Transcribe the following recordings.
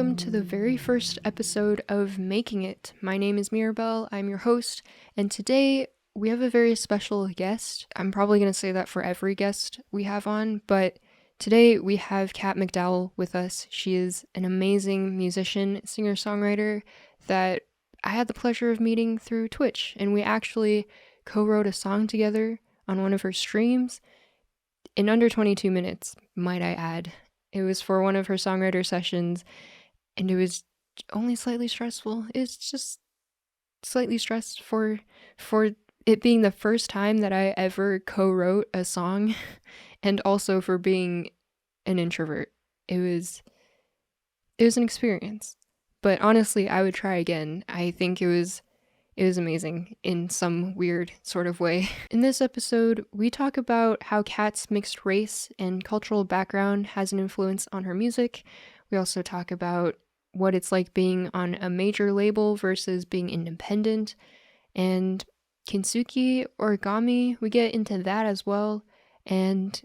welcome to the very first episode of Making It. My name is Mirabelle, I'm your host, and today we have a very special guest. I'm probably going to say that for every guest we have on, but today we have Kat McDowell with us. She is an amazing musician, singer-songwriter that I had the pleasure of meeting through Twitch, and we actually co-wrote a song together on one of her streams in under 22 minutes, might I add. It was for one of her songwriter sessions, and it was only slightly stressful. It's just slightly stressed for it being the first time that I ever co-wrote a song, and also for being an introvert. It was an experience. But honestly, I would try again. I think it was amazing in some weird sort of way. In this episode, we talk about how Kat's mixed race and cultural background has an influence on her music. We also talk about what it's like being on a major label versus being independent. And kintsugi, origami, we get into that as well. And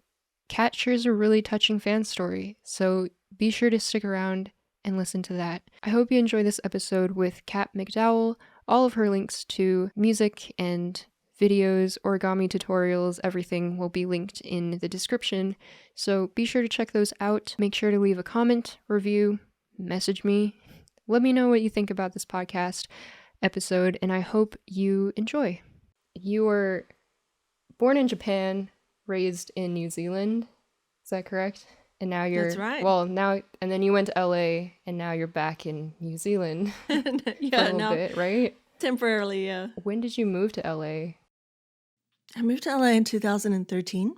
Kat shares a really touching fan story, so be sure to stick around and listen to that. I hope you enjoy this episode with Kat McDowell. All of her links to music and videos, origami tutorials, everything will be linked in the description. So be sure to check those out. Make sure to leave a comment, review, message me. Let me know what you think about this podcast episode, and I hope you enjoy. You were born in Japan, raised in New Zealand. Is that correct? And now you're... That's right. Well, now... And then you went to LA, and now you're back in New Zealand for a little bit, right? Temporarily, yeah. When did you move to LA? I moved to LA in 2013.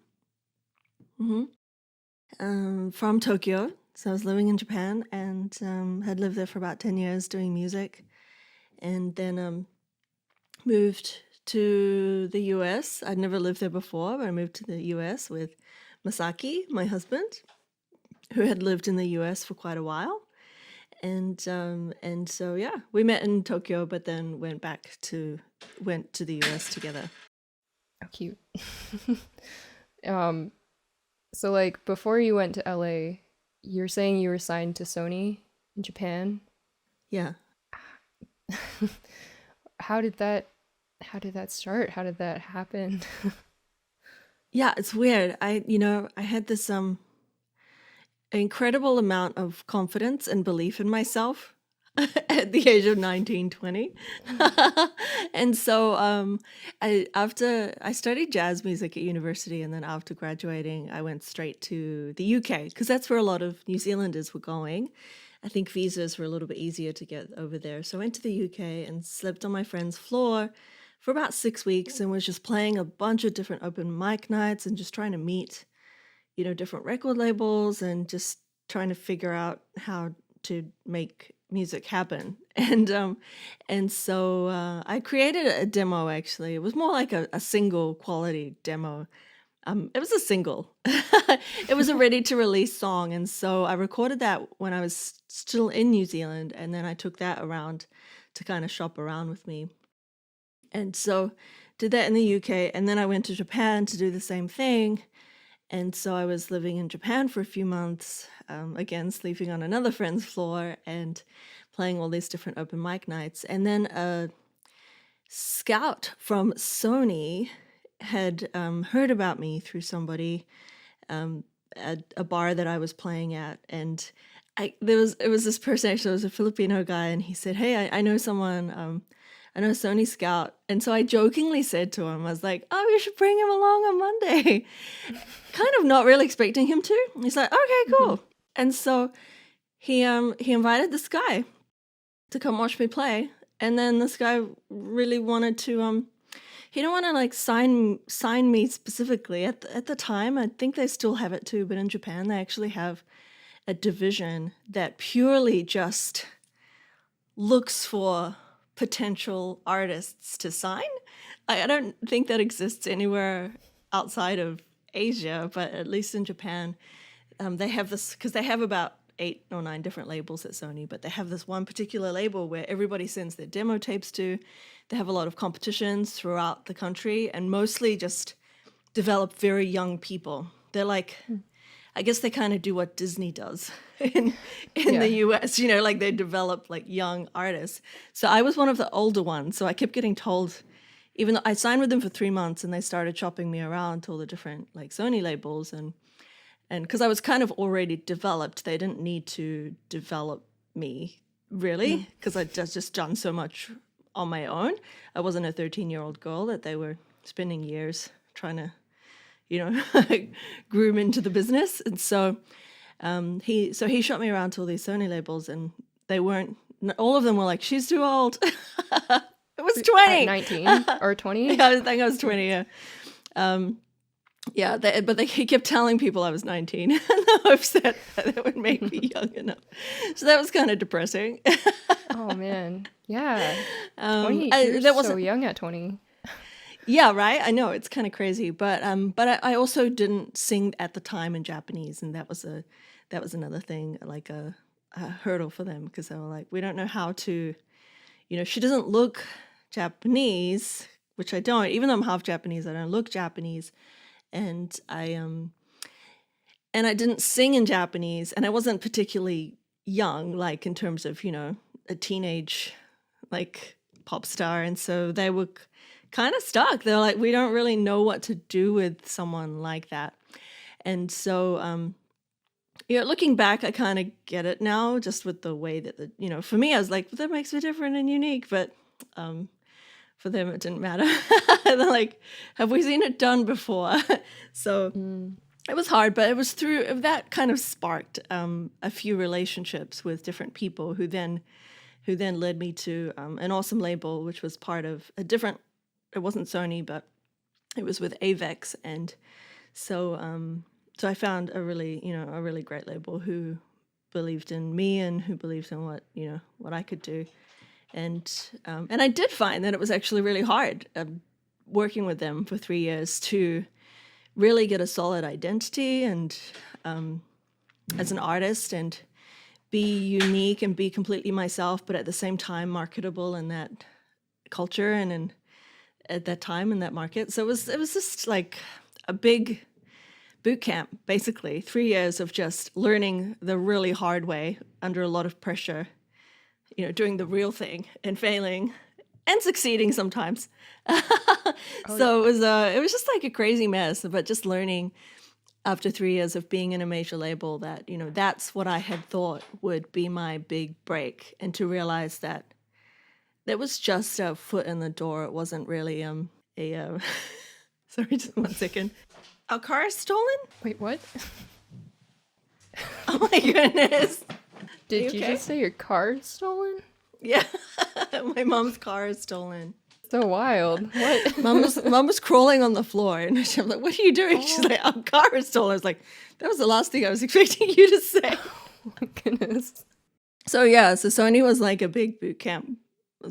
From Tokyo. So I was living in Japan and had lived there for about 10 years doing music. And then moved to the US. I'd never lived there before, but I moved to the US with Masaki, my husband, who had lived in the US for quite a while. And so, yeah, we met in Tokyo, but then went to the US together. Oh, cute. So like before you went to LA, you're saying you were signed to Sony in Japan? Yeah. How did that start? How did that happen? Yeah, it's weird. I had this incredible amount of confidence and belief in myself at the age of 19, 20. And so after I studied jazz music at university, and then after graduating, I went straight to the UK because that's where a lot of New Zealanders were going. I think visas were a little bit easier to get over there. So I went to the UK and slept on my friend's floor for about 6 weeks and was just playing a bunch of different open mic nights and just trying to meet, different record labels and just trying to figure out how to make music happen. And so I created a demo, actually. It was more like a single quality demo. It was a single. It was a ready-to-release song. And so I recorded that when I was still in New Zealand, and then I took that around to kind of shop around with me. And so did that in the UK, and then I went to Japan to do the same thing. And so I was living in Japan for a few months, again, sleeping on another friend's floor and playing all these different open mic nights. And then a scout from Sony had heard about me through somebody at a bar that I was playing at. And it was this person, actually, it was a Filipino guy, and he said, "Hey, I know someone, I know Sony Scout." And so I jokingly said to him, I was like, "Oh, you should bring him along on Monday." Kind of not really expecting him to. He's like, "Okay, cool." Mm-hmm. And so he invited this guy to come watch me play. And then this guy really wanted to, he didn't want to like sign me specifically. At the time, I think they still have it too, but in Japan, they actually have a division that purely just looks for potential artists to sign. I don't think that exists anywhere outside of Asia, but at least in Japan, they have this, because they have about 8 or 9 different labels at Sony, but they have this one particular label where everybody sends their demo tapes to. They have a lot of competitions throughout the country and mostly just develop very young people. They're like, I guess they kind of do what Disney does in the US, like they develop like young artists. So I was one of the older ones. So I kept getting told, even though I signed with them for 3 months and they started shopping me around to all the different like Sony labels, and because I was kind of already developed, they didn't need to develop me really, because I'd just done so much on my own. I wasn't a 13-year-old girl that they were spending years trying to, groom into the business. And so he shot me around to all these Sony labels, and they weren't, all of them were like, she's too old. It was 20. At 19 or 20? Yeah, I think I was 20, yeah. He kept telling people I was 19 in the hopes that that would make me young enough. So that was kind of depressing. Oh, man. Yeah. 20, you're so young at 20. Yeah, right. I know, it's kind of crazy, but I also didn't sing at the time in Japanese, and that was another thing, like a hurdle for them, because they were like, we don't know how to, she doesn't look Japanese, which I don't. Even though I'm half Japanese, I don't look Japanese, and I didn't sing in Japanese, and I wasn't particularly young, like in terms of a teenage like pop star, and so they were kind of stuck. They're like, we don't really know what to do with someone like that. And so, looking back, I kind of get it now, just with the way that for me, I was like, well, that makes me different and unique. But for them, it didn't matter. They're like, have we seen it done before? So it was hard, but it was through that kind of sparked a few relationships with different people who then led me to an awesome label, which was part of a different. It wasn't Sony, but it was with Avex, and so I found a really great label who believed in me and who believed in what I could do, and I did find that it was actually really hard working with them for 3 years to really get a solid identity and as an artist, and be unique and be completely myself, but at the same time marketable in that culture and at that time in that market. So it was just like a big boot camp, basically 3 years of just learning the really hard way under a lot of pressure, doing the real thing and failing and succeeding sometimes. So it was just like a crazy mess, but just learning after 3 years of being in a major label that, that's what I had thought would be my big break, and to realize that that was just a foot in the door. It wasn't really sorry, just 1 second. Our car is stolen? Wait, what? Oh my goodness. Did you just say your car is stolen? Yeah. My mom's car is stolen. So wild. What? Mom was crawling on the floor, and I'm like, what are you doing? She's like, our car is stolen. I was like, that was the last thing I was expecting you to say. Oh my goodness. So yeah, so Sony was like a big boot camp.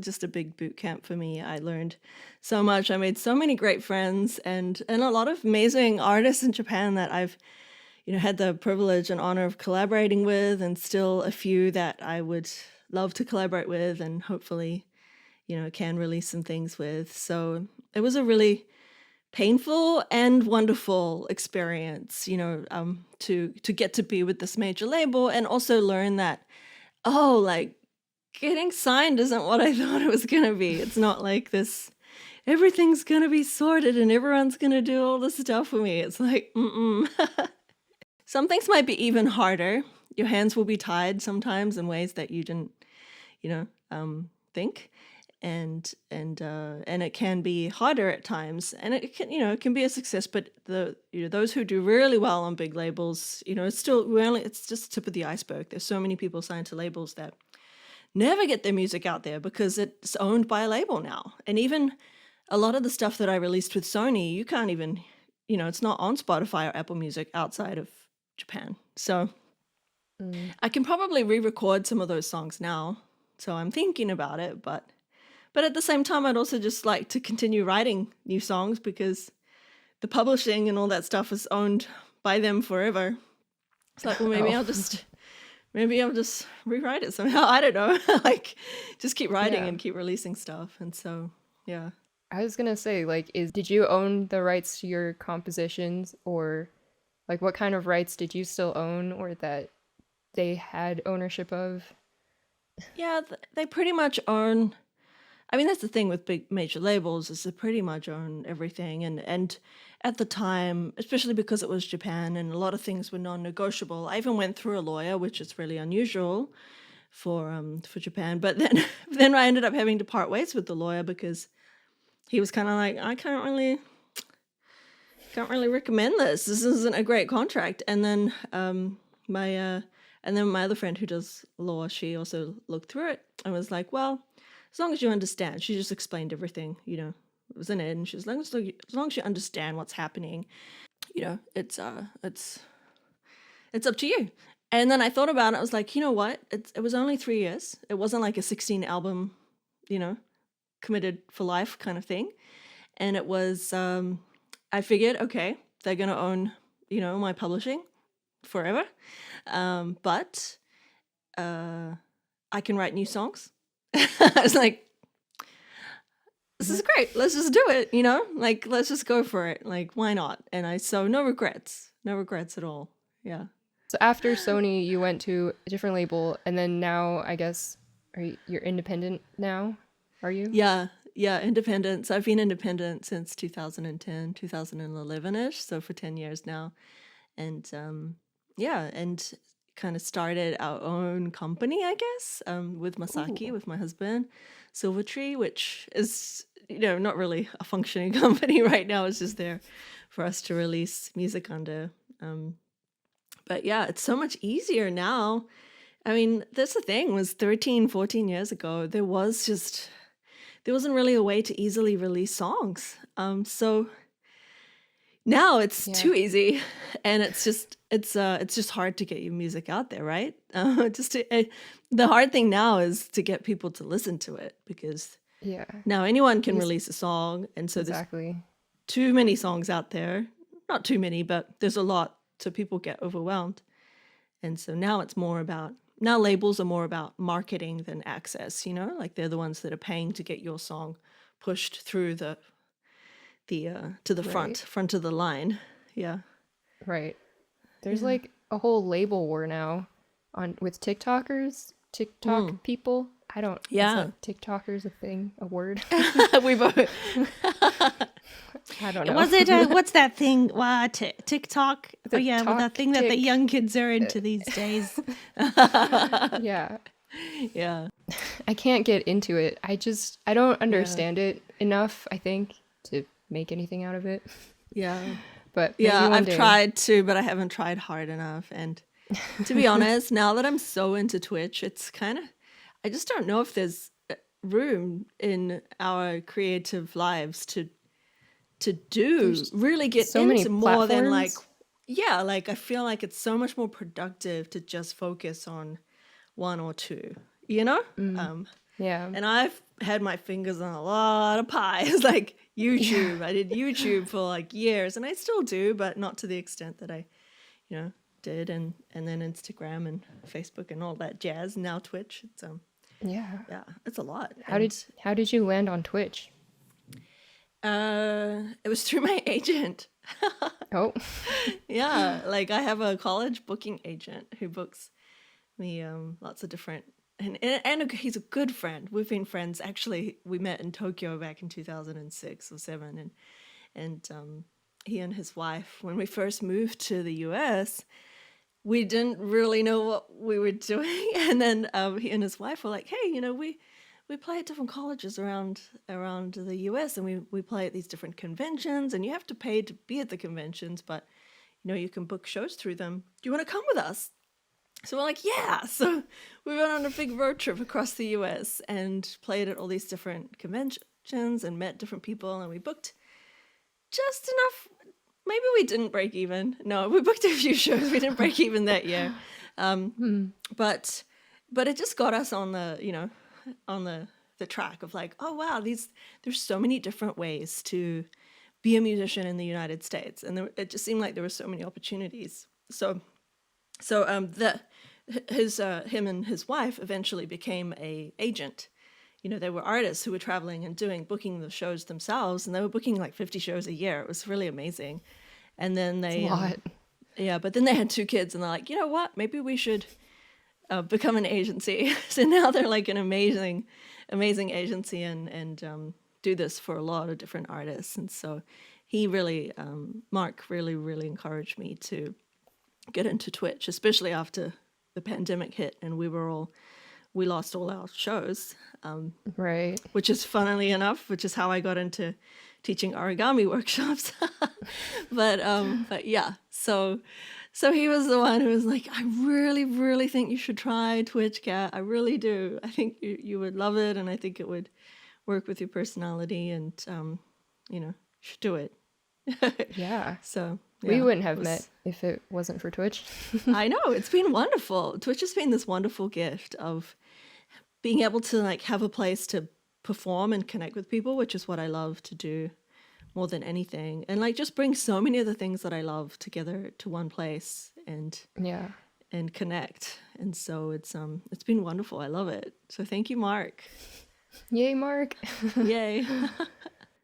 Just a big boot camp for me. I learned so much. I made so many great friends and a lot of amazing artists in Japan that I've, had the privilege and honor of collaborating with, and still a few that I would love to collaborate with and hopefully, can release some things with. So it was a really painful and wonderful experience, to get to be with this major label, and also learn that, getting signed isn't what I thought it was going to be. It's not like this, everything's going to be sorted and everyone's going to do all this stuff for me. It's like, Some things might be even harder. Your hands will be tied sometimes in ways that you didn't, think. And it can be harder at times, and it can be a success. But those who do really well on big labels, it's just the tip of the iceberg. There's so many people signed to labels that never get their music out there because it's owned by a label now. And even a lot of the stuff that I released with Sony, you can't even, it's not on Spotify or Apple Music outside of Japan. So I can probably re-record some of those songs now. So I'm thinking about it, but at the same time, I'd also just like to continue writing new songs, because the publishing and all that stuff is owned by them forever. It's like, well, maybe I'll just rewrite it somehow. I don't know. Just keep writing and keep releasing stuff. And so, yeah. I was gonna say, did you own the rights to your compositions, or Like, what kind of rights did you still own or that they had ownership of? Yeah, they pretty much own. I mean, that's the thing with big major labels is they pretty much own everything. And at the time, especially because it was Japan and a lot of things were non-negotiable, I even went through a lawyer, which is really unusual for Japan. But then then I ended up having to part ways with the lawyer because he was kind of like, I can't really recommend this. This isn't a great contract. And then my my other friend who does law, she also looked through it and was like, well, as long as you understand, she just explained everything, it was in it, and she was like, as long as you understand what's happening, it's up to you. And then I thought about it. I was like, you know what? It was only 3 years. It wasn't like a 16 album, committed for life kind of thing. And it was, I figured, okay, they're going to own, my publishing forever. But I can write new songs. I was like, this is great. Let's just do it, like, let's just go for it. Like, why not? And so no regrets at all. Yeah. So after Sony, you went to a different label, and then now I guess you're independent now, are you? Yeah, independent. So I've been independent since 2010, 2011-ish, so for 10 years now. And and kind of started our own company, I guess, with Masaki, with my husband, Silver Tree, which is, not really a functioning company right now. It's just there for us to release music under. But yeah, it's so much easier now. I mean, that's the thing, was 13, 14 years ago, there wasn't really a way to easily release songs. So now it's too easy, and it's just hard to get your music out there, right? The hard thing now is to get people to listen to it, because now anyone can release a song, and so there's too many songs out there. Not too many, but there's a lot, so people get overwhelmed. And so now labels are more about marketing than access, like they're the ones that are paying to get your song pushed through to the front of the line. Yeah. Right. There's like a whole label war now with TikTok people. I don't. Yeah. TikTokers a thing, a word. We both. I don't know. Was it what's that thing? TikTok. That thing that the young kids are into these days. Yeah. Yeah. I can't get into it. I don't understand it enough, I think, to make anything out of it. Yeah. But I've tried to, but I haven't tried hard enough. And to be honest, now that I'm so into Twitch, it's kind of, I just don't know if there's room in our creative lives to really get so into many more than platforms. I feel like it's so much more productive to just focus on one or two, Yeah. And I've had my fingers on a lot of pies, like YouTube. I did YouTube for like years, and I still do, but not to the extent that I, did. And then Instagram and Facebook and all that jazz. Now Twitch. It's it's a lot. How did you land on Twitch? It was through my agent. Oh. Yeah, like I have a college booking agent who books me lots of different, and he's a good friend. We've been friends. Actually, we met in Tokyo back in 2006 or 7, and he and his wife, when we first moved to the US, we didn't really know what we were doing, and then he and his wife were like, "Hey, we play at different colleges around the US, and we play at these different conventions, and you have to pay to be at the conventions, but you can book shows through them. Do you want to come with us?" So we're like, yeah. So we went on a big road trip across the US and played at all these different conventions and met different people, and we booked just enough. Maybe we didn't break even. No, we booked a few shows. We didn't break even that year. But it just got us on the, on the track of like, oh wow, there's so many different ways to be a musician in the United States, and it just seemed like there were so many opportunities. So him and his wife eventually became a agent. They were artists who were traveling and booking the shows themselves, and they were booking like 50 shows a year. It was really amazing. And then That's a lot. Yeah, but then they had 2 kids and they're like, you know what? Maybe we should become an agency. So now they're like an amazing agency and do this for a lot of different artists. And so he really, Mark really, really encouraged me to get into Twitch, especially after the pandemic hit and we lost all our shows. Right. Which is funnily enough, which is how I got into teaching origami workshops. but yeah, so he was the one who was like, I really, really think you should try Twitch, Kat. I really do. I think you would love it, and I think it would work with your personality, and you should do it. Yeah. So we wouldn't have met if it wasn't for Twitch. I know, it's been wonderful. Twitch has been this wonderful gift of being able to like have a place to perform and connect with people, which is what I love to do more than anything, and like just bring so many of the things that I love together to one place and connect. And so it's been wonderful. I love it. So thank you, Mark. Yay, Mark. Yay.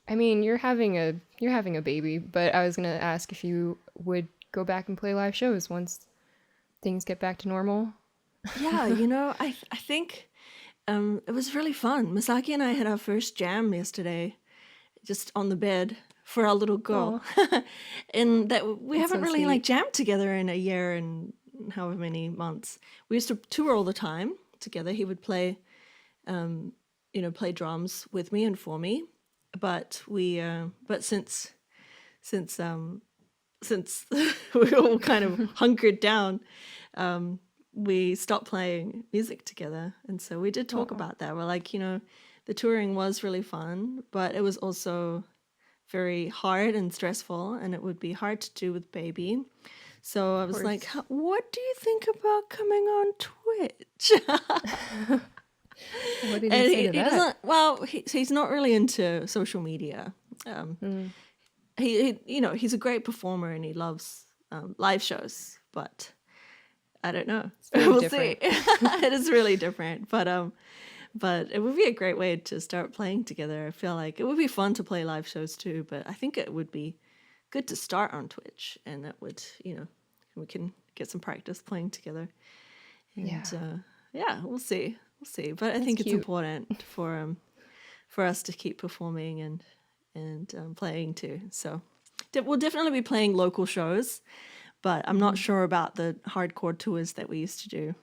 I mean, you're having a baby, but I was gonna ask if you would go back and play live shows once things get back to normal. Yeah, I think it was really fun. Misaki and I had our first jam yesterday, just on the bed for our little girl. And that we haven't really like jammed together in a year and however many months. We used to tour all the time together. He would play play drums with me and for me. But since we all kind of hunkered down, we stopped playing music together. And so we did talk about that. We're like, the touring was really fun, but it was also very hard and stressful, and it would be hard to do with baby. So I was like, what do you think about coming on Twitch? What did he say to that? Doesn't, well, he's not really into social media. He's a great performer and he loves live shows, but I don't know. We'll see. It is really different, but it would be a great way to start playing together. I feel like it would be fun to play live shows too, but I think it would be good to start on Twitch, and that would, we can get some practice playing together. And we'll see. But I think it's important for us to keep performing and playing too. So we'll definitely be playing local shows, but I'm not sure about the hardcore tours that we used to do.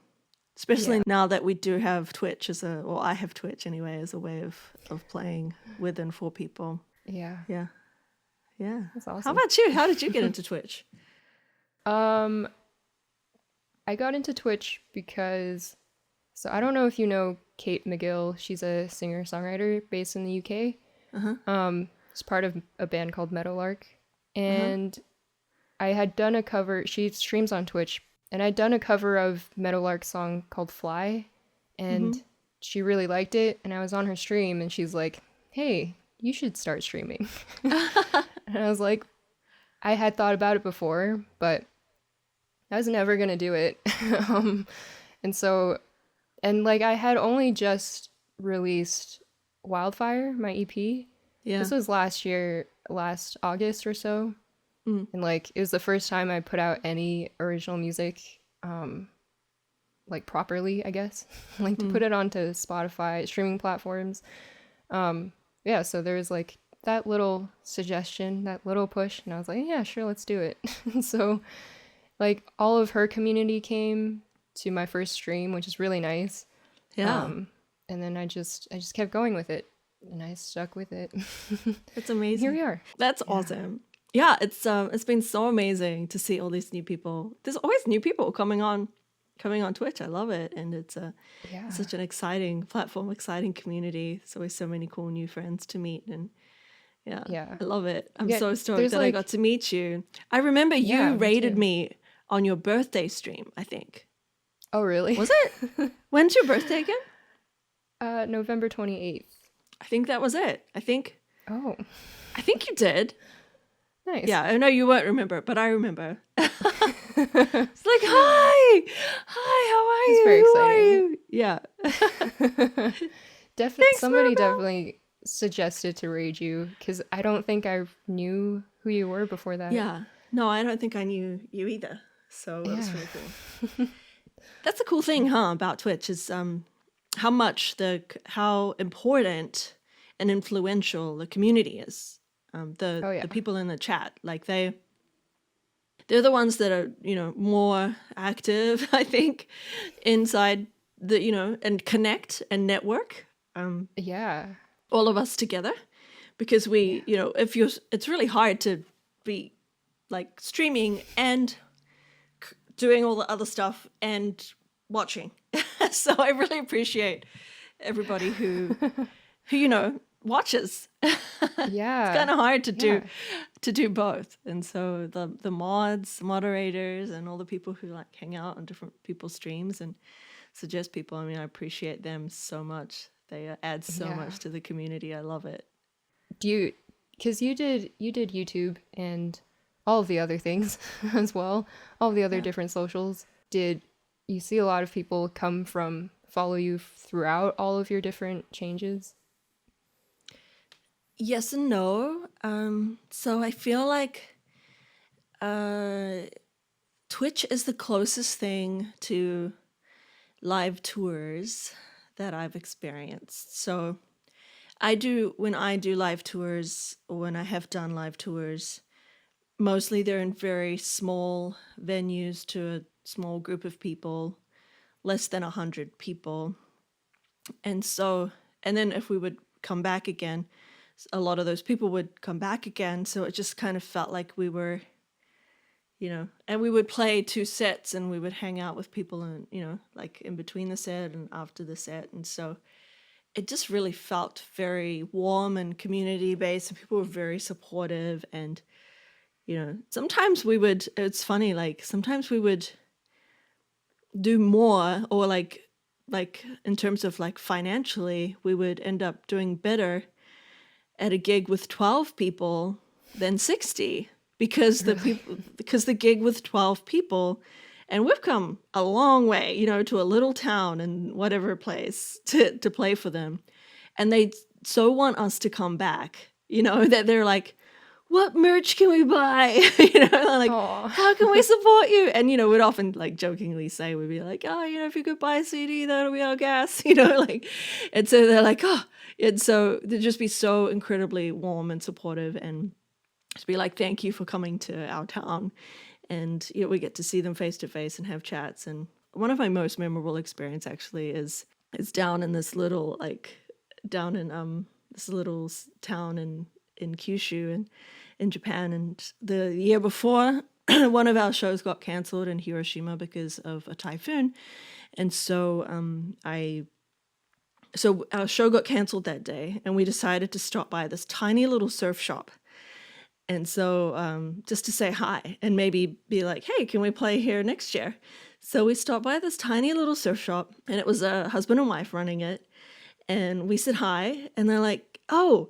Especially now that we do have Twitch I have Twitch anyway as a way of playing with and for people. Yeah. Yeah. Yeah. That's awesome. How about you? How did you get into Twitch? I got into Twitch because, so I don't know if you know Kate McGill. She's a singer-songwriter based in the UK. She's part of a band called Meadowlark. And I had done a cover. She streams on Twitch. And I'd done a cover of Meadowlark's song called Fly. And she really liked it. And I was on her stream and she's like, hey, you should start streaming. And I was like, I had thought about it before, but I was never going to do it. And like I had only just released Wildfire, my EP. Yeah. This was last August or so. And like it was the first time I put out any original music like properly, I guess. Like to put it onto Spotify, streaming platforms. So there was like that little suggestion, that little push, and I was like, yeah, sure, let's do it. So like all of her community came to my first stream, which is really nice. Yeah. And then I just kept going with it, and I stuck with it. That's amazing. Here we are. That's awesome. Yeah, it's been so amazing to see all these new people. There's always new people coming on Twitch. I love it, and it's such an exciting platform, exciting community. There's always so many cool new friends to meet, and I love it. I'm so stoked that I got to meet you. I remember you rated me on your birthday stream, I think. Oh, really? Was it? When's your birthday again? November 28th. I think that was it. I think you did. Nice. Yeah, I know you won't remember, but I remember. It's like, hi, how are you? Very Who exciting. Are you? Yeah. Definitely. Somebody definitely suggested to raid you because I don't think I knew who you were before that. Yeah. No, I don't think I knew you either. So that was Yeah. really cool. That's a cool thing, about Twitch is how important and influential the community is. Oh, yeah. The people in the chat, like they're the ones that are, more active, I think, inside and connect and network. Yeah. All of us together, because it's really hard to be like streaming and doing all the other stuff and watching. So I really appreciate everybody who watches. Yeah. It's kind of hard Yeah. to do both. And so the moderators, and all the people who like hang out on different people's streams and suggest people, I mean, I appreciate them so much. They add so Yeah. much to the community. I love it. Because you did YouTube and all of the other things as well, all of the other different socials. Did you see a lot of people follow you throughout all of your different changes? Yes and no. So I feel like Twitch is the closest thing to live tours that I've experienced. So when I do live tours, or when I have done live tours, mostly they're in very small venues to a small group of people, less than 100 people. And then if we would come back again, a lot of those people would come back again. So it just kind of felt like we were, and we would play 2 sets, and we would hang out with people, and, like in between the set and after the set. And so it just really felt very warm and community based, and people were very supportive. And, sometimes it's funny, like sometimes we would do more, or like in terms of like financially, we would end up doing better at a gig with 12 people than 60, because the gig with 12 people, and we've come a long way, to a little town and whatever place to play for them. And they so want us to come back, that they're like, what merch can we buy? Like, Aw. how can we support you? And, we'd often like jokingly say, we'd be like, oh, if you could buy a CD, that'll be our gas, like, and so they're like, oh, and so they'd just be so incredibly warm and supportive, and to be like, thank you for coming to our town. And, we get to see them face to face and have chats. And one of my most memorable experience actually is down in this little, this little town in Kyushu and in Japan. And the year before, one of our shows got canceled in Hiroshima because of a typhoon. And so so our show got canceled that day, and we decided to stop by this tiny little surf shop. And so just to say hi and maybe be like, hey, can we play here next year? So we stopped by this tiny little surf shop, and it was a husband and wife running it. And we said hi, and they're like, oh,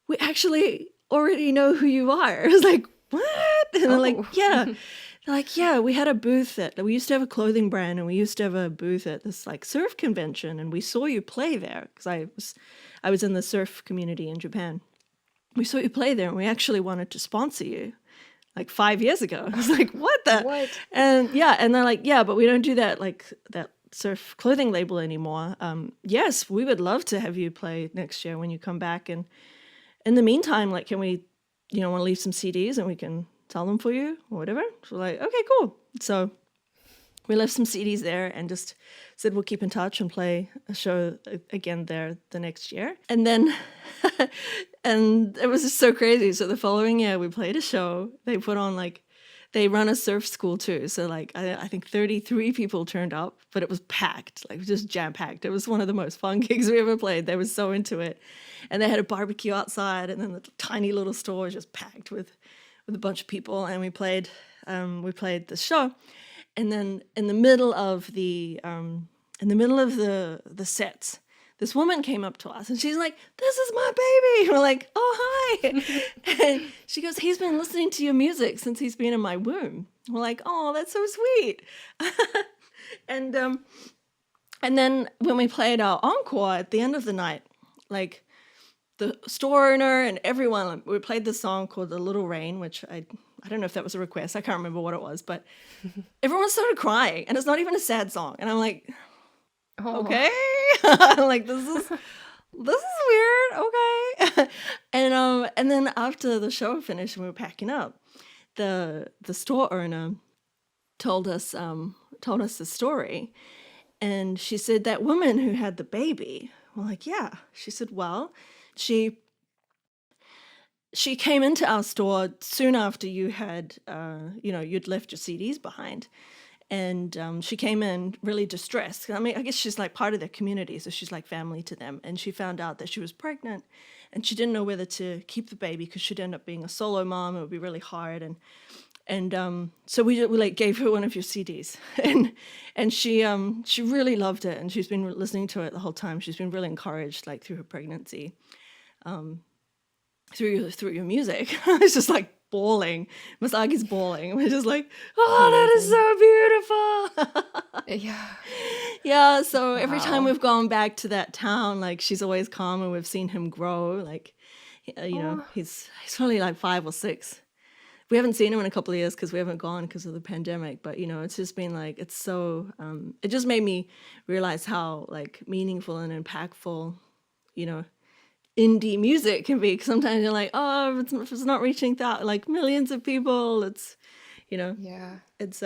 we actually already know who you are. I was like, what? And they're like, yeah. They're like, yeah, we had a booth we used to have a clothing brand, and we used to have a booth at this like surf convention, and we saw you play there, because I was in the surf community in Japan. We saw you play there, and we actually wanted to sponsor you like 5 years ago. I was like, what the? What? And yeah, and they're like, yeah, but we don't do that, like that surf clothing label anymore. Yes, we would love to have you play next year when you come back. And in the meantime, like, can we, want to leave some CDs and we can sell them for you or whatever? So we're like, okay, cool. So we left some CDs there and just said we'll keep in touch and play a show again there the next year. And then, and it was just so crazy. So the following year we played a show. They put on they run a surf school too. So like, I think 33 people turned up, but it was packed, like just jam packed. It was one of the most fun gigs we ever played. They were so into it. And they had a barbecue outside, and then the tiny little store was just packed with a bunch of people. And we played the show. And then in the middle of the sets, this woman came up to us, and she's like, this is my baby. And we're like, oh, hi. And she goes, he's been listening to your music since he's been in my womb. We're like, oh, that's so sweet. And then when we played our encore at the end of the night, the store owner and everyone, we played this song called The Little Rain, which I I don't know if that was a request. I can't remember what it was, but everyone started crying, and it's not even a sad song. And I'm like, okay, I'm like, this is weird. Okay. And then after the show finished and we were packing up, the store owner told us the story, and she said that woman who had the baby. We're like, yeah. She said, well, she came into our store soon after you had, you'd left your CDs behind. And she came in really distressed. I mean, I guess she's like part of their community, so she's like family to them. And she found out that she was pregnant, and she didn't know whether to keep the baby because she'd end up being a solo mom. It would be really hard. And so we like gave her one of your CDs, and she really loved it, and she's been listening to it the whole time. She's been really encouraged, like through her pregnancy, through your music. It's just like bawling. Masagi's bawling. We're just like, oh, that is so beautiful. Yeah. So every time we've gone back to that town, like she's always calm, and we've seen him grow. Like, he's probably like 5 or 6. We haven't seen him in a couple of years because we haven't gone because of the pandemic. But it's just been like, it's so. It just made me realize how like meaningful and impactful, indie music can be. 'Cause sometimes you're like, oh, if it's not reaching that like millions of people, it's it's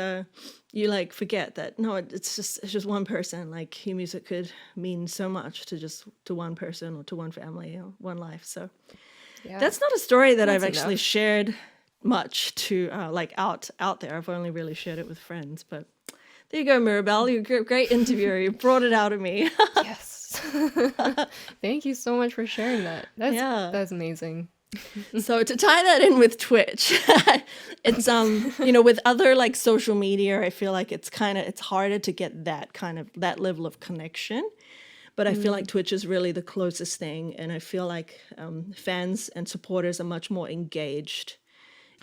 you like forget that no, it's just one person. Like your music could mean so much to one person or to one family or one life. So that's not a story that I've actually shared much to like out there. I've only really shared it with friends. But there you go, Mirabelle, you're a great interviewer. You brought it out of me. Yes. Thank you so much for sharing that. That's amazing. So to tie that in with Twitch, it's with other like social media, I feel like it's harder to get that level of connection. But I feel like Twitch is really the closest thing, and I feel like fans and supporters are much more engaged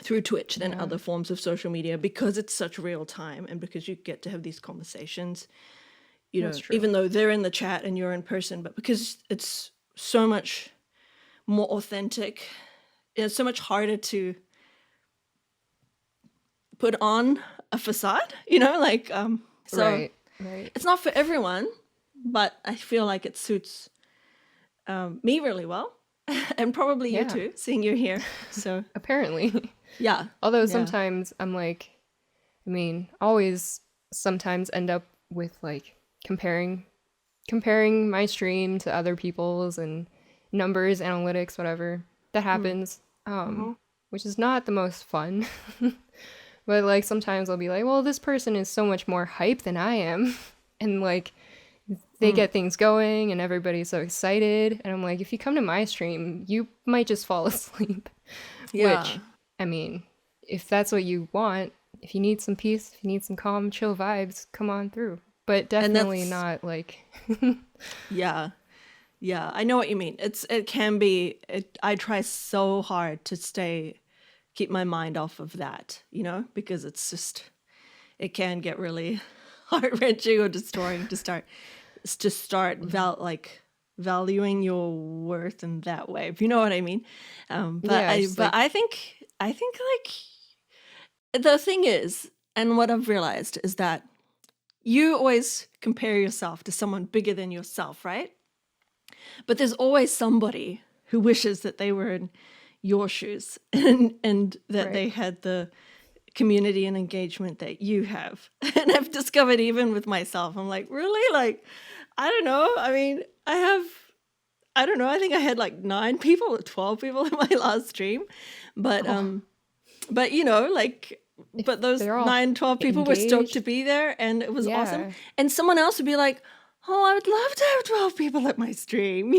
through Twitch than other forms of social media, because it's such real time and because you get to have these conversations. Even though they're in the chat and you're in person, but because it's so much more authentic, it's so much harder to put on a facade, so Right. it's not for everyone, but I feel like it suits me really well, and probably you too, seeing you here. So Apparently. yeah. Although sometimes I'm like, always sometimes end up with like comparing my stream to other people's and numbers, analytics, whatever that happens, which is not the most fun. But like sometimes I'll be like, well, this person is so much more hype than I am, and like they get things going and everybody's so excited, and I'm like, if you come to my stream, you might just fall asleep. Which, if that's what you want, if you need some peace, if you need some calm, chill vibes, come on through. But definitely not like. Yeah, I know what you mean. It can be. I try so hard to keep my mind off of that, because it can get really heart-wrenching or destroying to start valuing your worth in that way, if you know what I mean. I think like the thing is, and what I've realized is that you always compare yourself to someone bigger than yourself, right? But there's always somebody who wishes that they were in your shoes and that they had the community and engagement that you have. And I've discovered even with myself, I'm like, really? Like, I don't know. I mean, I don't know. I think I had like 9 people or 12 people in my last stream. But but those 9, 12 people were stoked to be there, and it was awesome. And someone else would be like, oh, I would love to have 12 people at my stream,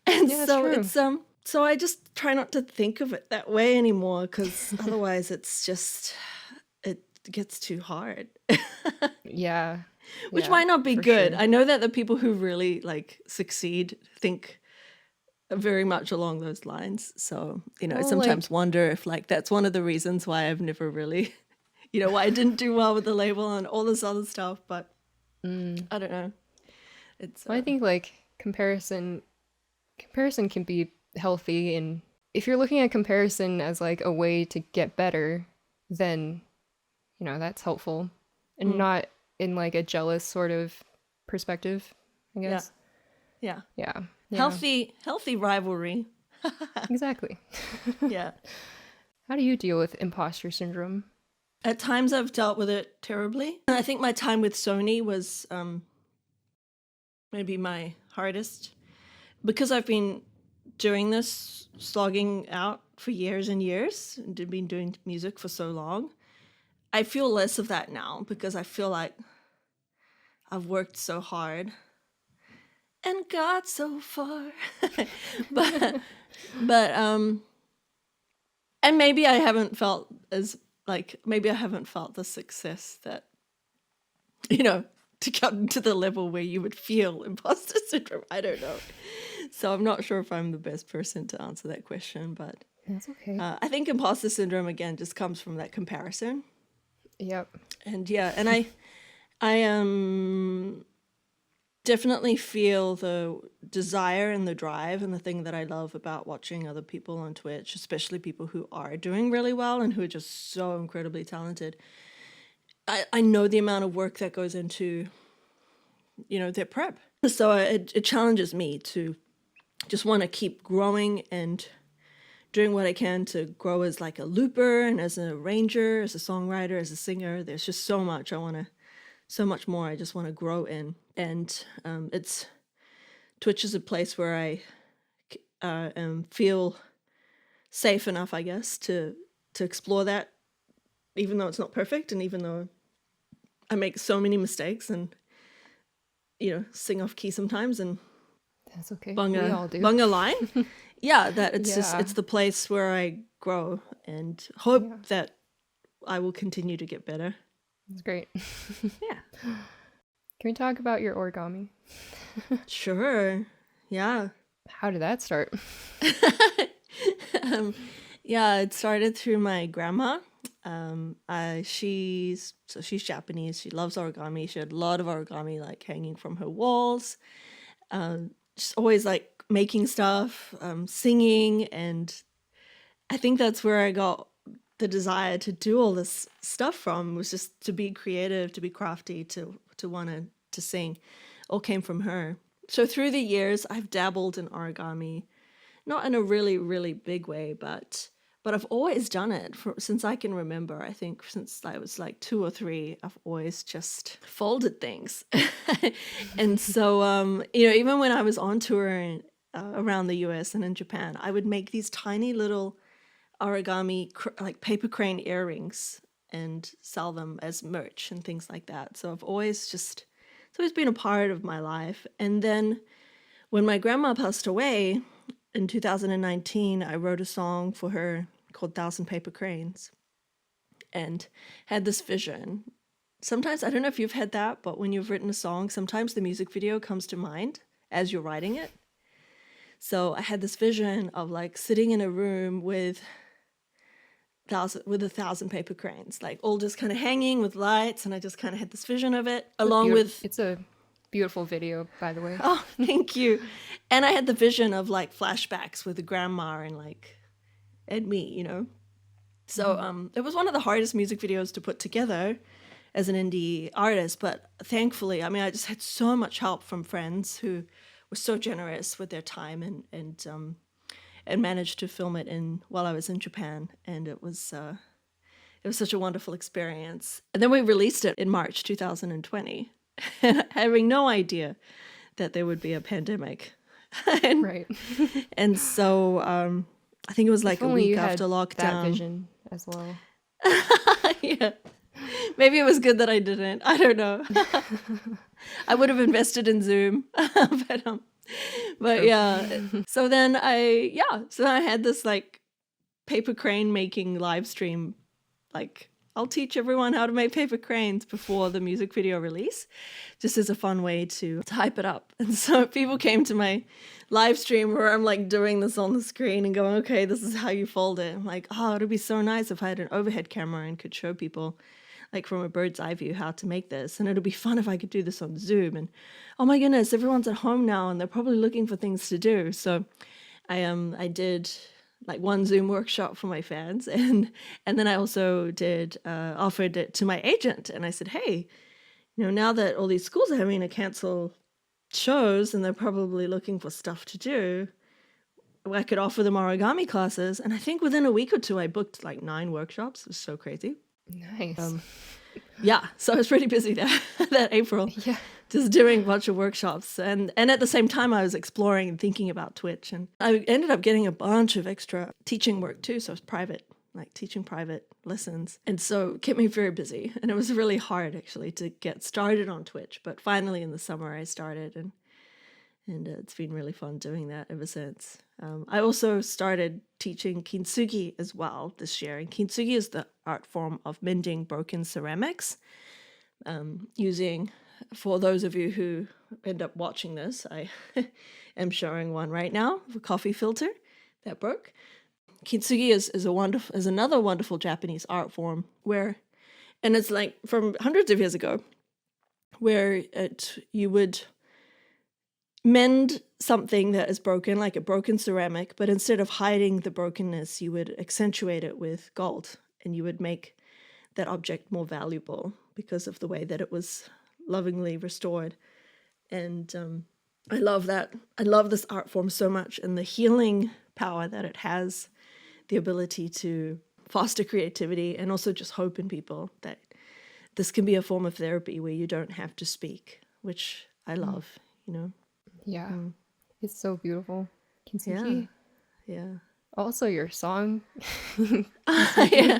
And so it's so I just try not to think of it that way anymore, because otherwise it gets too hard. Which might not be good. Sure. I know that the people who really like succeed think very much along those lines. So, I sometimes wonder if like that's one of the reasons why I've never really, why I didn't do well with the label and all this other stuff. But I don't know. I think like comparison can be healthy, and if you're looking at comparison as like a way to get better, then, you know, that's helpful, and not in like a jealous sort of perspective, I guess. Yeah. Yeah. Healthy rivalry. Exactly. Yeah. How do you deal with imposter syndrome? At times I've dealt with it terribly. I think my time with Sony was maybe my hardest, because I've been doing this, slogging out for years and years, and been doing music for so long. I feel less of that now, because I feel like I've worked so hard and got so far. but and maybe I haven't felt the success that, you know, to come to the level where you would feel imposter syndrome. I don't know. So I'm not sure if I'm the best person to answer that question, but That's okay. I think imposter syndrome, again, just comes from that comparison. Yep. And yeah, and I definitely feel the desire and the drive, and the thing that I love about watching other people on Twitch, especially people who are doing really well and who are just so incredibly talented. I know the amount of work that goes into, you know, their prep. So it challenges me to just want to keep growing and doing what I can to grow as like a looper and as an arranger, as a songwriter, as a singer. There's just so much so much more I just want to grow in. And Twitch is a place where I feel safe enough, I guess, to explore that, even though it's not perfect, and even though I make so many mistakes and, you know, sing off key sometimes and That's okay. bung We all do. a line. Yeah, that it's just, Yeah. it's the place where I grow and hope that I will continue to get better. It's great. Yeah. Can we talk about your origami? Sure. Yeah. How did that start? Yeah, it started through my grandma. She's Japanese. She loves origami. She had a lot of origami like hanging from her walls. Just always like making stuff, singing, and I think that's where I got the desire to do all this stuff from, was just to be creative, to be crafty, to want to sing. All came from her. So through the years, I've dabbled in origami, not in a really, really big way, but I've always done it since I can remember. I think since I was like 2 or 3, I've always just folded things. And so, you know, even when I was on tour around the US and in Japan, I would make these tiny little origami, like paper crane earrings, and sell them as merch and things like that. So it's always been a part of my life. And then when my grandma passed away in 2019, I wrote a song for her called 1,000 Paper Cranes, and had this vision. Sometimes, I don't know if you've had that, but when you've written a song, sometimes the music video comes to mind as you're writing it. So I had this vision of like sitting in a room with 1,000 paper cranes, like all just kind of hanging with lights, and I just kind of had this vision of it, along with... It's a beautiful video, by the way. Oh, thank you. And I had the vision of like flashbacks with the grandma and me, you know. So it was one of the hardest music videos to put together as an indie artist, but thankfully, I mean, I just had so much help from friends who were so generous with their time and managed to film it while I was in Japan, and it was such a wonderful experience. And then we released it in March 2020, having no idea that there would be a pandemic. Right. And so I think it was like If a only week you had after lockdown. that vision as well. Yeah. Maybe it was good that I didn't. I don't know. I would have invested in Zoom. But yeah. So then I had this like paper crane making live stream. Like, I'll teach everyone how to make paper cranes before the music video release, just as a fun way to hype it up. And so people came to my live stream where I'm like doing this on the screen and going, okay, this is how you fold it. I'm like, oh, it'd be so nice if I had an overhead camera and could show people like from a bird's eye view how to make this. And it'd be fun if I could do this on Zoom. And oh my goodness, everyone's at home now and they're probably looking for things to do. So I did like one Zoom workshop for my fans, and then I also did offered it to my agent, and I said, hey, now that all these schools are having to cancel shows and they're probably looking for stuff to do, I could offer them origami classes. And I think within a week or two, I booked like 9 workshops. It was so crazy. Nice. Yeah, so I was pretty busy that April, just doing a bunch of workshops. And at the same time, I was exploring and thinking about Twitch. And I ended up getting a bunch of extra teaching work too. So it was private, like teaching private lessons. And so it kept me very busy. And it was really hard, actually, to get started on Twitch. But finally, in the summer, I started. And it's been really fun doing that ever since. I also started teaching kintsugi as well this year. And kintsugi is the art form of mending broken ceramics. Using, for those of you who end up watching this, I am showing one right now, a coffee filter that broke. Kintsugi is another wonderful Japanese art form and it's like from hundreds of years ago, where you would mend something that is broken, like a broken ceramic, but instead of hiding the brokenness, you would accentuate it with gold, and you would make that object more valuable because of the way that it was lovingly restored. And I love that. I love this art form so much, and the healing power that it has, the ability to foster creativity and also just hope in people that this can be a form of therapy where you don't have to speak, which I love, Yeah. It's so beautiful. Kintsugi. Yeah. Also your song. Yeah.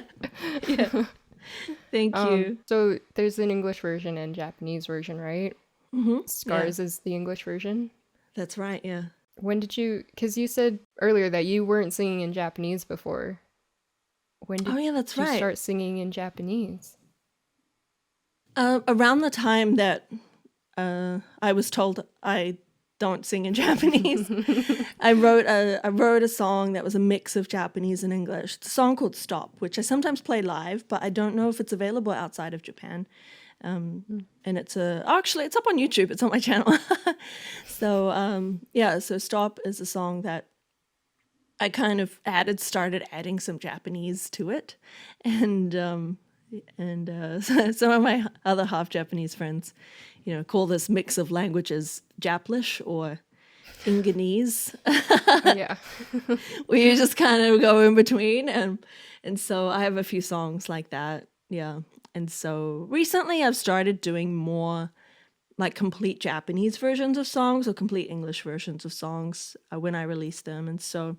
Thank you. So there's an English version and Japanese version, right? Mm-hmm. Scars is the English version. That's right, yeah. When did you, because you said earlier that you weren't singing in Japanese before. When did you start singing in Japanese? Around the time that I was told I don't sing in Japanese, I wrote a song that was a mix of Japanese and English. It's a song called Stop, which I sometimes play live, but I don't know if it's available outside of Japan. And it's actually it's up on YouTube. It's on my channel. So so Stop is a song that I kind of started adding some Japanese to it, and so some of my other half Japanese friends, call this mix of languages Japlish or Inganese. Yeah. Where you just kind of go in between, and so I have a few songs like that. Yeah. And so recently I've started doing more like complete Japanese versions of songs or complete English versions of songs when I release them. And so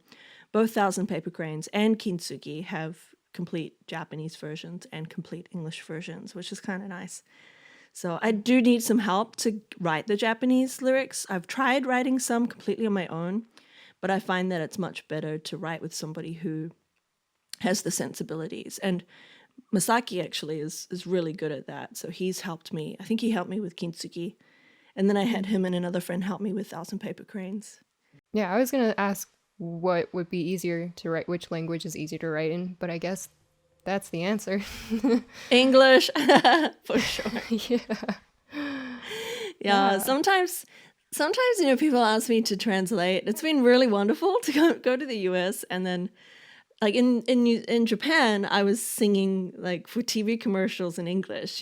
both Thousand Paper Cranes and Kintsugi have complete Japanese versions and complete English versions, which is kind of nice. So I do need some help to write the Japanese lyrics. I've tried writing some completely on my own, but I find that it's much better to write with somebody who has the sensibilities. And Masaki actually is really good at that. So he's helped me. I think he helped me with Kintsugi. And then I had him and another friend help me with Thousand Paper Cranes. Yeah, I was going to ask what would be easier to write, which language is easier to write in, but I guess that's the answer. English, for sure. Yeah. Sometimes people ask me to translate. It's been really wonderful to go to the US, and then like in Japan, I was singing like for TV commercials in English.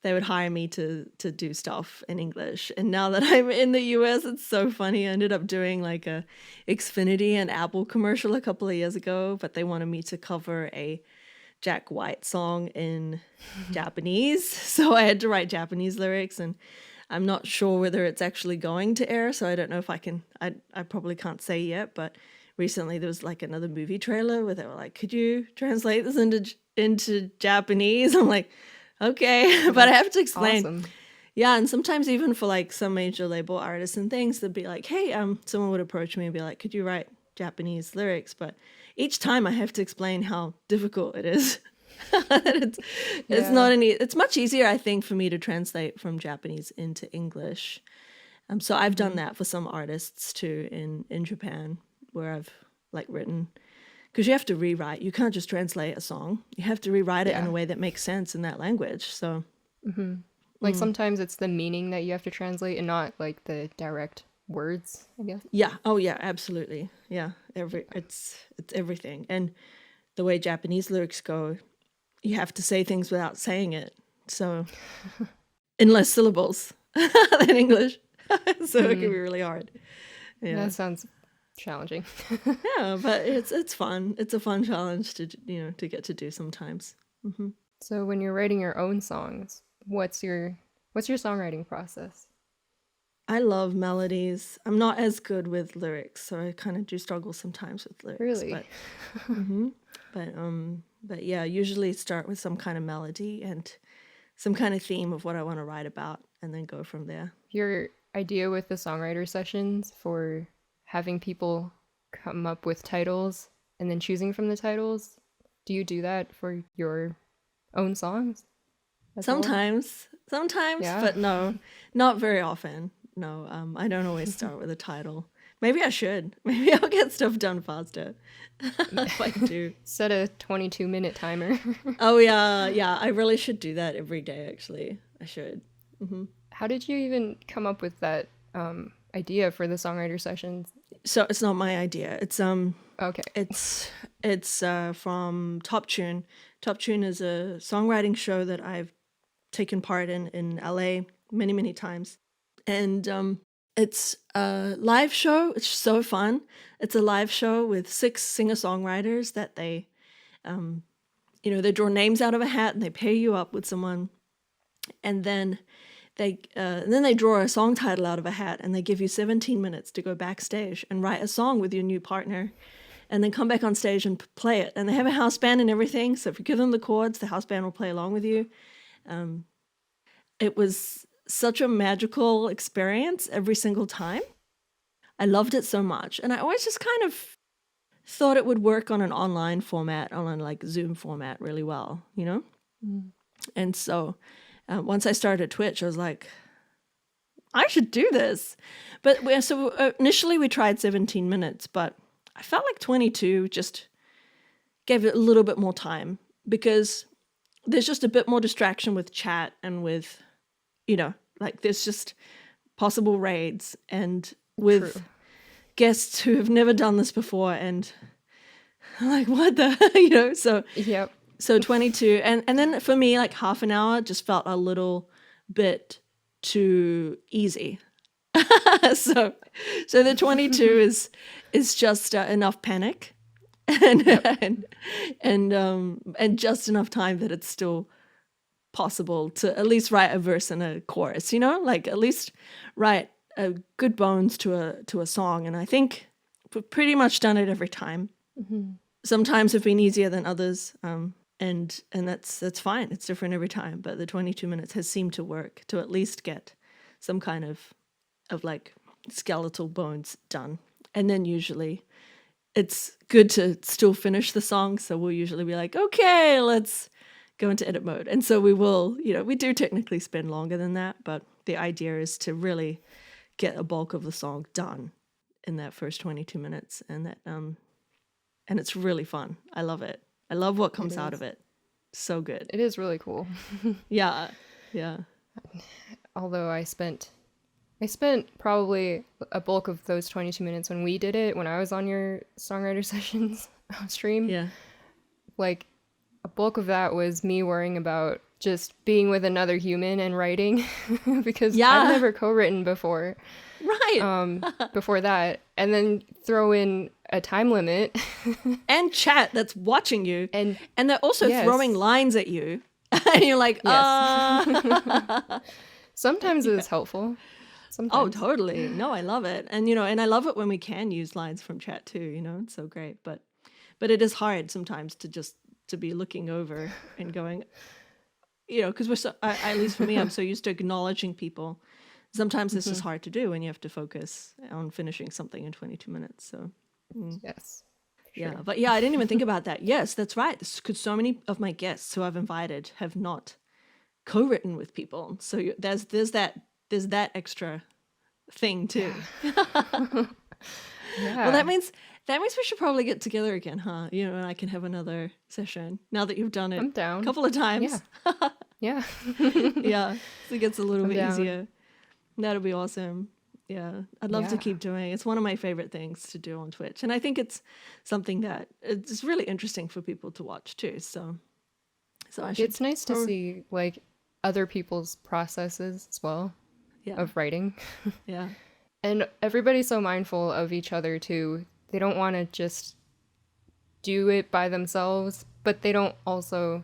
They would hire me to do stuff in English. And now that I'm in the US, it's so funny. I ended up doing like a Xfinity and Apple commercial a couple of years ago, but they wanted me to cover a Jack White song in Japanese. So I had to write Japanese lyrics, and I'm not sure whether it's actually going to air. So I don't know if I can, I probably can't say yet, but recently there was like another movie trailer where they were like, could you translate this into Japanese? I'm like, okay, but I have to explain. Awesome. Yeah, and sometimes even for like some major label artists and things, they'd be like, hey, someone would approach me and be like, could you write Japanese lyrics? But each time I have to explain how difficult it is. It's much easier, I think, for me to translate from Japanese into English. So I've done that for some artists too in Japan, where I've like written, because you have to rewrite. You can't just translate a song. You have to rewrite it in a way that makes sense in that language. So like sometimes it's the meaning that you have to translate and not like the direct words, I guess. Yeah. Oh, yeah. Absolutely. Yeah. It's everything. And the way Japanese lyrics go, you have to say things without saying it. So in less syllables than English. So it can be really hard. Yeah. That sounds challenging. Yeah, but it's fun. It's a fun challenge to get to do sometimes. Mm-hmm. So when you're writing your own songs, what's your songwriting process? I love melodies. I'm not as good with lyrics, so I kind of do struggle sometimes with lyrics. Really? But, but yeah, usually start with some kind of melody and some kind of theme of what I want to write about, and then go from there. Your idea with the songwriter sessions for having people come up with titles and then choosing from the titles, do you do that for your own songs? Sometimes, Yeah. but no, not very often. No, I don't always start with a title. Maybe I should. Maybe I'll get stuff done faster if I do. Set a 22-minute timer. Oh, yeah. I really should do that every day, actually. I should. Mm-hmm. How did you even come up with that idea for the songwriter sessions? So it's not my idea. It's Okay. It's from Top Tune. Top Tune is a songwriting show that I've taken part in LA many times. And it's a live show. It's so fun. It's a live show with 6 singer-songwriters that they draw names out of a hat and they pair you up with someone. And then they draw a song title out of a hat and they give you 17 minutes to go backstage and write a song with your new partner and then come back on stage and play it. And they have a house band and everything. So if you give them the chords, the house band will play along with you. It was such a magical experience every single time. I loved it so much. And I always just kind of thought it would work on an online format, on a like Zoom format really well, you know? Mm. And so once I started Twitch, I was like, I should do this. But initially we tried 17 minutes, but I felt like 22 just gave it a little bit more time because there's just a bit more distraction with chat and with, like there's just possible raids and with True. Guests who have never done this before and like, what the, so. Yep. So 22, and then for me, like half an hour just felt a little bit too easy. so the 22 is just enough panic, and just enough time that it's still possible to at least write a verse and a chorus. Like at least write a good bones to a song. And I think we've pretty much done it every time. Mm-hmm. Sometimes have been easier than others. And that's fine. It's different every time. But the 22 minutes has seemed to work to at least get some kind of like skeletal bones done. And then usually it's good to still finish the song. So we'll usually be like, okay, let's go into edit mode. And so we will, we do technically spend longer than that. But the idea is to really get a bulk of the song done in that first 22 minutes. And that and it's really fun. I love it. I love what comes out of it. So good. It is really cool. Yeah. Although I spent probably a bulk of those 22 minutes when we did it, when I was on your songwriter sessions stream. Yeah. Like a bulk of that was me worrying about just being with another human and writing because I've never co-written before. Right. Before that. And then throw in a time limit. And chat that's watching you. And they're also throwing lines at you. And you're like, Sometimes it's helpful. Sometimes. Oh, totally. No, I love it. And, and I love it when we can use lines from chat too, it's so great. But it is hard sometimes to be looking over and going, because we're so, at least for me, I'm so used to acknowledging people. Sometimes it's just hard to do when you have to focus on finishing something in 22 minutes. So, yes. Sure. Yeah. But I didn't even think about that. Yes, that's right. Because so many of my guests who I've invited have not co-written with people. So there's that extra thing too. Yeah. Well, that means we should probably get together again, huh? And I can have another session now that you've done it I'm down. a couple of times. Yeah. Yeah. So it gets a little bit down. easier. That'll be awesome. Yeah, I'd love to Yeah. keep doing. It's one of my favorite things to do on Twitch, and I think it's something that it's really interesting for people to watch too. So I should. It's nice to see like other people's processes as well Yeah, of writing. yeah, And everybody's so mindful of each other too. They don't want to just do it by themselves, but they don't also,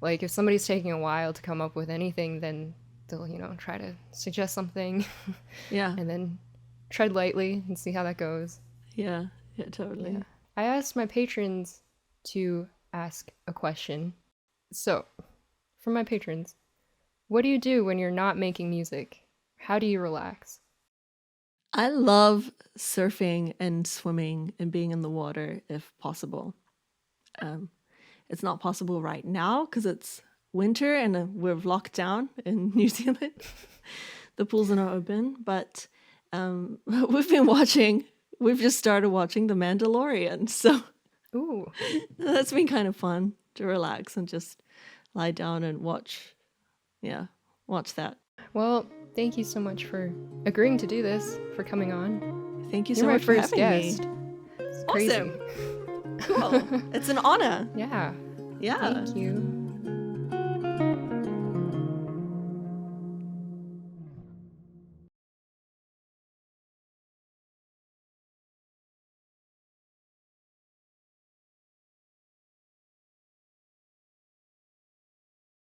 like, if somebody's taking a while to come up with anything, then they'll, try to suggest something yeah, and then tread lightly and see how that goes. yeah, totally. Yeah. I asked my patrons to ask a question. So, for my patrons, what do you do when you're not making music? How do you relax? I love surfing and swimming and being in the water if possible. It's not possible right now because it's winter and we're locked down in New Zealand. The pools are not open, but we've just started watching The Mandalorian. So Ooh. that's been kind of fun to relax and just lie down and watch that. Well, thank you so much for agreeing to do this, for coming on. Thank you so You're my much for first having guest. me. It's crazy. Awesome. Cool. It's an honor. Yeah. Yeah. Thank you.